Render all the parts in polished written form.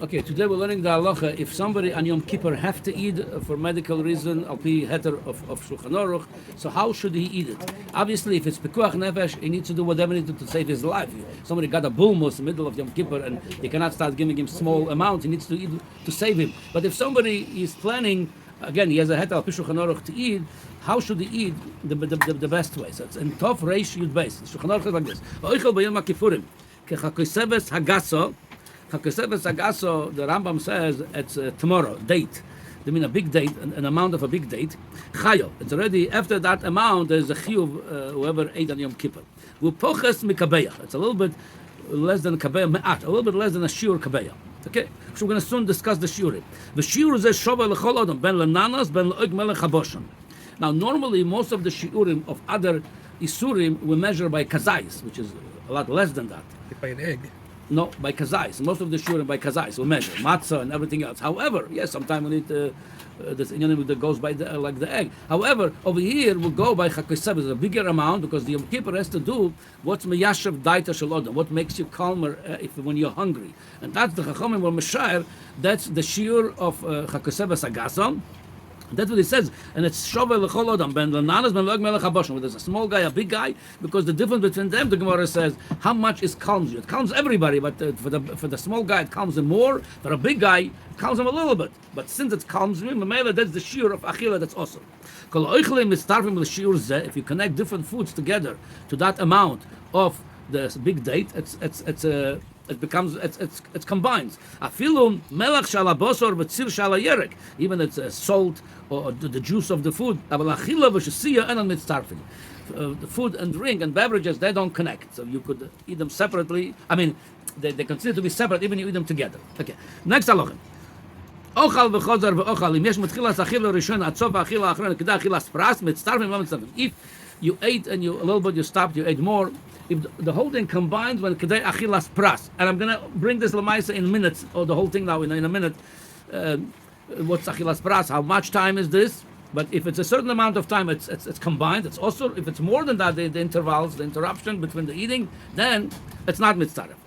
Okay, today we're learning the halacha. If somebody on Yom Kippur have to eat for medical reason, al pi heter of Shulchan Aruch, so how should he eat it? Obviously, if it's pekuach nefesh, he needs to do whatever he needs to save his life. Somebody got a bulmus in the middle of Yom Kippur, and he cannot start giving him small amounts. He needs to eat to save him. But if somebody is planning, again, he has a heter al pi Shulchan Aruch to eat, how should he eat the best way? So it's in Tov Reish Yud Beis. Shulchan Aruch is like this: Va'oichel b'yom Kippurim kechakoseves hagaso. Hakosefes Agaso, the Rambam says it's tomorrow, date. They mean a big date, an amount of a big date. Chayo. It's already, after that amount, there's a chiyuv, whoever ate on Yom Kippur. Upoches mikabeya. It's a little bit less than kabeya me'at, a little bit less than a shiur kabeya. Okay? So we're going to soon discuss the shiurim. The shiur is a shova l'chol adam, ben lenanas, ben le'oig melech haboshan. Now, normally, most of the shiurim of other isurim we measure by kazais, which is a lot less than that. By an egg. No, by kazais. Most of the shurim by kazais will measure matzah and everything else. However, yes, sometimes we need this inyanim that goes by the, like the egg. However, over here we'll go by chakoseb, a bigger amount because the Yom Kippur has to do what's meyashav daita shalodam, what makes you calmer when you're hungry, and that's the chachamim or meshair. That's the shiur of chakoseb sagasam. That's what it says, and it's shovel l'chol odam ben l'nanas ben lo'eg melech haboshen. Where there's a small guy, a big guy, because the difference between them, the Gemara says, how much is calms you? It calms everybody, but for the small guy, it calms him more. For a big guy, it calms him a little bit. But since it calms him, that's the shiur of achila. That's awesome. If you connect different foods together to that amount of the big date, it becomes it's combines. Afilu melach shalabosor v'tzir shalayerek. Even it's salt or the juice of the food. Aval achila v'shesiya enan mitzarfin. The food and drink and beverages, they don't connect. So you could eat them separately. I mean, they consider to be separate even you eat them together. Okay. Next halacha. Ochal v'chozar v'ochal. Im yesh mitchilas achila rishon atzof achila achron kedai achilas pras mitzarfin v'mitzarfin. If you ate and you a little bit you stopped, you ate more. If the whole thing combines when kedai achilas pras, and I'm gonna bring this lamaisa in minutes, or the whole thing now in a minute. What's achilas pras? How much time is this? But if it's a certain amount of time, it's combined. It's also if it's more than that, the intervals, the interruption between the eating, then it's not mitzaref.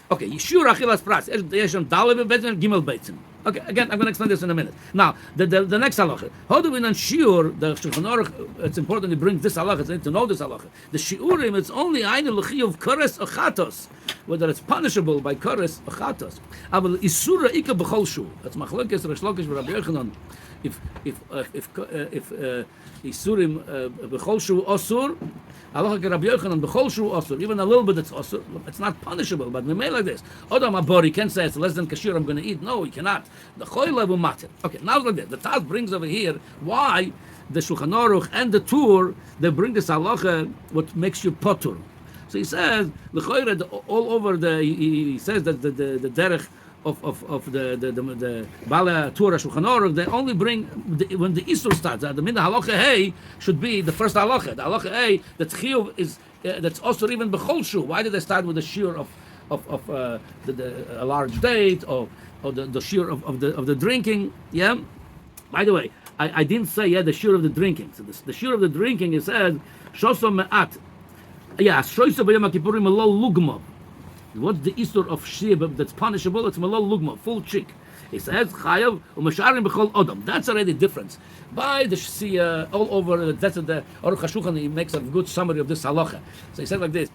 Okay, yishur achilas pras. Yeshem daleh beitzin, gimel beitzin. Okay, again, I'm going to explain this in a minute. Now, the next halacha. How do we know shiur? The Shulchan Aruch, it's important to bring this halacha. It's need to know this halacha. The shiurim, it's only ainu l'chi of kores or chatos, whether it's punishable by kores or chatos. Aval isura ika b'chol shu. That's machlokes Reish Lakish v'Rabbi Yochanan. If isurim b'chol shu osur, halacha Rabbi Yochanan b'chol shu osur. Even a little bit it's osur. It's not punishable, but we may like this. Odam abori can't say it's less than kashir. I'm going to eat. No, he cannot. The choyle will matter. Okay, now like this. The Taz brings over here why the Shulchan Aruch and the Tur they bring this halacha what makes you potur. So he says all over he says that the derech of the Bala Torah Shulchan Aruch, they only bring when the Isur starts. The min halacha hey should be the first halacha. The halacha hey that chiyuv is that's also even bechol shu. Why did they start with the shiur of a large date or the shiur of the drinking? Yeah. By the way, I didn't say the shiur of the drinking. So the shiur of the drinking it says shoso me'at. Yeah, shoso b'yom kippurim lo lugma. What's the isur of shib that's punishable? It's malol lugma, full cheek. He says chayav u'masharim b'chol odom. That's already difference. By the shia all over. That's the Aruch HaShulchan. He makes a good summary of this halacha. So he said like this.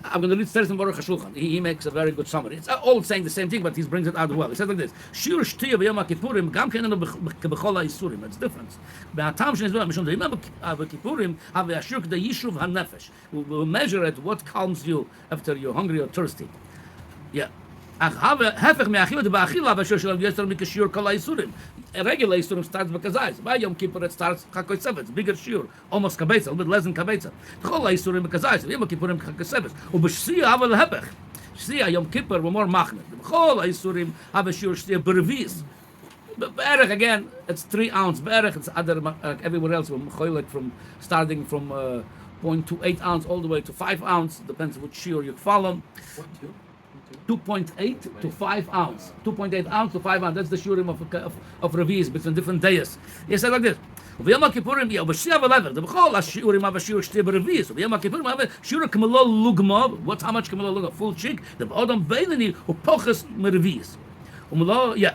I'm going to read Teres from Aruch HaShulchan. He makes a very good summary. It's all saying the same thing, but he brings it out well. He says like this: Shir shtiya b'yom kippurim gam kenenu b'chol ha'isurim. It's different. Be'atam shenizvah mishum de'imah b'kippurim have ashur k'da yishuv hanefesh. We'll measure it what calms you after you're hungry or thirsty. Yeah. A regular isurim starts b'kazais. By Yom Kippur it starts chakosev. It's bigger shiur, almost kabetza, a little bit less than kabetza. Chol isurim b'kazais. Yom Kippurim chakosev. Ub'shia have a lepech. Shia Yom Kippur we're more machnet. Chol isurim have a shiur shia b'revis. Be'erech again, it's 3 ounce. Be'erech it's other everywhere else. We're choylek from starting from 0.28 ounce all the way to 5 ounce. Depends which shiur you follow. 2.8 to 5 ounce. 2.8 ounce to 5 ounce. That's the shurim of revis between different days. He said like this. V'yom kippurim yobashiv level. The b'chol hashurim have a shur shti berevis. V'yom kippurim have a shur k'melol lugma. What's how much k'melol lugma? Full cheek. The b'odam beinani upoches merevis. Yeah.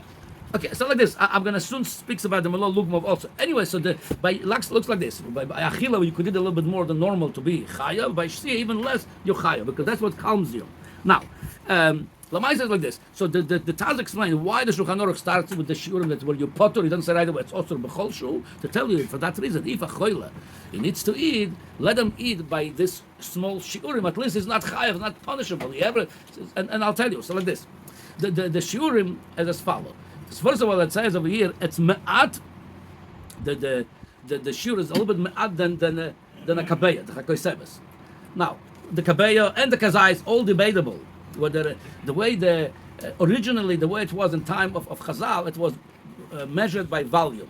Okay, so like this, I'm going to soon speak about the Malol Lugmov also. Anyway, so by looks like this. By Achila, you could eat a little bit more than normal to be Chayav. By Shia, even less, you're Chayav, because that's what calms you. Now, Lamai says like this. So the Taz explains why the Shulchan Aruch starts with the shiurim that where you potter. He doesn't say right away it's also b'chol shu, to tell you for that reason. If a choila he needs to eat, let him eat by this small shiurim. At least it's not chayav, not punishable. And I'll tell you. So like this, the shiurim is as follows. First of all, it says over here it's me'at. The shiur is a little bit me'at than a kabeya, the chakoy. Now the kabeya and the kazai is all debatable. Whether the way originally the way it was in time of Chazal, it was measured by volume.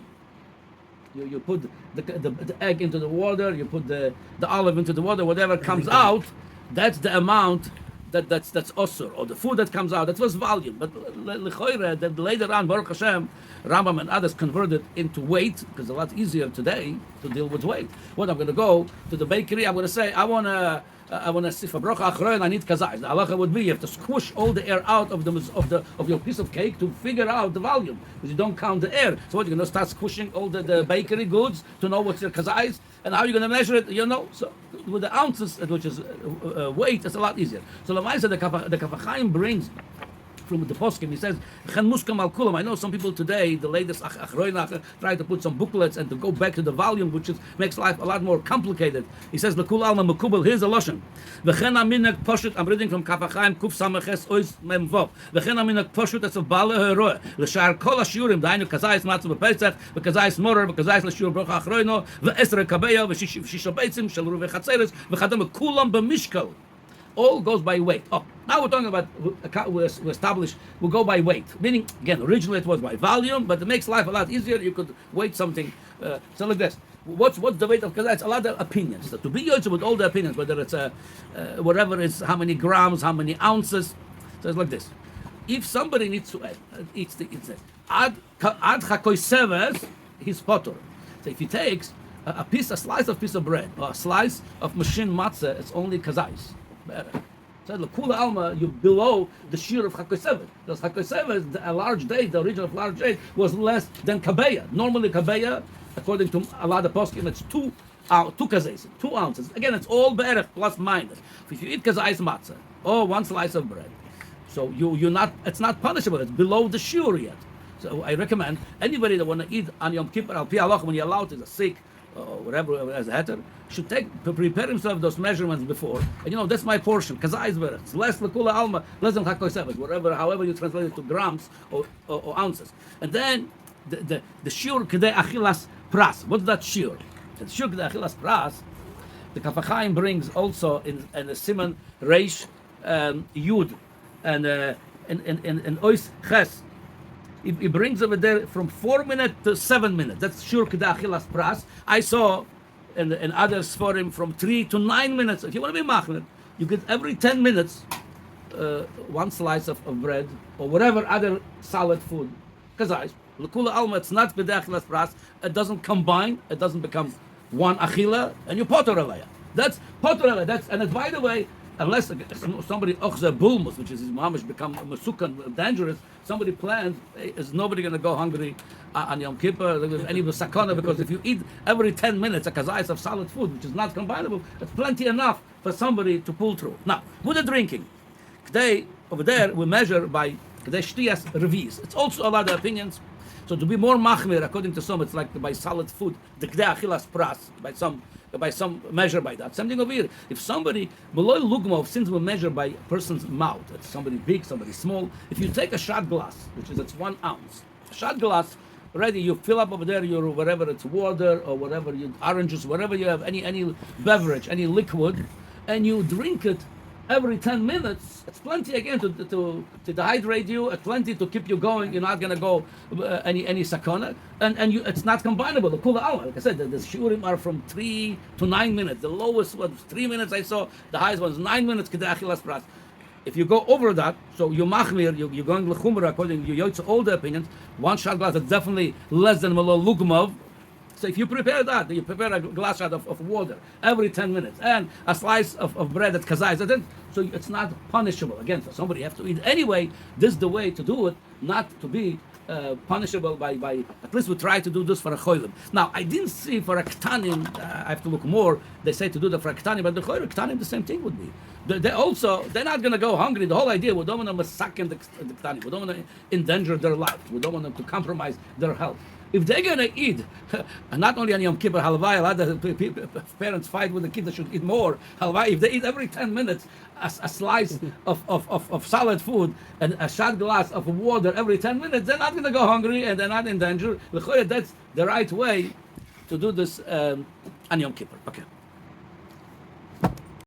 You put the egg into the water, you put the olive into the water, whatever comes out, that's the amount that's osur, or the food that comes out. That was volume. But that later on, Baruch Hashem, Rambam and others converted into weight, because it's a lot easier today to deal with weight. When I'm going to go to the bakery, I'm going to say, I want to see for bracha achroin. I need kazai. The halacha would be you have to squish all the air out of your piece of cake to figure out the volume, because you don't count the air. So what, you're going to start squishing all the bakery goods to know what's your kazais, and how are you going to measure it? So with the ounces, which is weight, it's a lot easier. So Lamaisa, the Kaf HaChaim brings from the poskim, he says, "Chen muskam al kulam." I know some people today, the latest achroinach, try to put some booklets and to go back to the volume, which makes life a lot more complicated. He says, "Lekul alma mekubel." Here's a lashon. V'chen aminak poshut. I'm reading from Kaf HaChaim Kuf Sameches Ois Mem Vav. V'chen aminak poshut. That's a bala heroe. L'shar kol hashiurim. Dainu kazayis matzah b'pesach. V'kazayis morer. V'kazayis l'shiur bracha achroino. V'esra kabeya. V'shisha beitzim. Shel ruve chatzeres. V'chadam kulam b'mishkal. All goes by weight. Oh, now we're talking about we establish we'll go by weight. Meaning, again, originally it was by volume, but it makes life a lot easier. You could weight something. So like this. What's the weight of? Because that's a lot of opinions. So to be yours with all the opinions, whether it's whatever is how many grams, how many ounces. So it's like this. If somebody needs to eat ad chakoy seves, he's potter. So if he takes a slice of bread or a slice of machine matzah, it's only kazais. So Kula Alma, you below the shear of Chakoy because Chakoy a large date, the original of large date was less than Kabeya. Normally Kabeya, according to a lot of poskim, it's two kazais, 2 ounces. Again, it's all be'erech plus minus. If you eat kazais matzah or one slice of bread, so it's not punishable. It's below the shear yet. So I recommend anybody that want to eat on Yom Kippur al pi halach when you're allowed is a sick or whatever as a heter, should prepare himself those measurements before. And that's my portion. Kazai better. It's less lekula alma, less than chakoy seves, however you translate it to grams or ounces. And then the shiur kedei achilas pras. What's that shiur? The shiur kedei achilas pras. The Kaf HaChaim brings also in the Siman Reish Yud and Ois Ches. He brings over there from 4 minutes to 7 minutes. That's shur kedei achilas pras. I saw in others for him from 3 to 9 minutes. If you want to be machmir, you get every 10 minutes one slice of bread or whatever other solid food. Kazais, l'kula alma, it's not kedei achilas pras. It doesn't combine. It doesn't become one achila, and you potter alaya. That's potter alaya. And by the way, unless somebody ochze bulmus, which is his mamish become masukan, dangerous, somebody plans, is nobody going to go hungry on Yom Kippur, any sakana, because if you eat every 10 minutes a kazais of solid food, which is not combinable, it's plenty enough for somebody to pull through. Now, with the drinking, today, over there, we measure by shtiyas revis. It's also a lot of opinions. So to be more machmir, according to some, it's like by solid food, the kedei achilas pras, by some measure by that. Something over here. If somebody, below lugmov, since we measure by a person's mouth, it's somebody big, somebody small. If you take a shot glass, which is it's 1 ounce, a shot glass, already you fill up over there your whatever it's water or whatever oranges, whatever you have, any beverage, any liquid, and you drink it every 10 minutes. It's plenty again to dehydrate you. It's plenty to keep you going. You're not going to go any sakana, and it's not combinable. The kula alma, like I said, the shiurim are from 3 to 9 minutes. The lowest was 3 minutes I saw. The highest was 9 minutes. Kedei achilas pras. If you go over that, so you're machmir, you're going l'chumra according to your all the opinions. 1 shot glass is definitely less than malol lugmov. So if you prepare that, you prepare a glass shot of water every 10 minutes and a slice of bread at kazai, so it's not punishable. Again, for somebody you have to eat anyway. This is the way to do it, not to be punishable by at least we try to do this for a cholim. Now I didn't see for a ktanim. I have to look more. They say to do that for a ktanim, but the cholim ktanim the same thing would be. They're not going to go hungry. The whole idea, we don't want them to suck in the ktanim. We don't want to endanger their life. We don't want them to compromise their health. If they're going to eat, and not only on Yom Kippur, halvai, a lot of parents fight with the kids that should eat more. Halvai, if they eat every 10 minutes a slice of solid food and a shot glass of water every 10 minutes, they're not going to go hungry and they're not in danger. That's the right way to do this on Yom Kippur. Okay.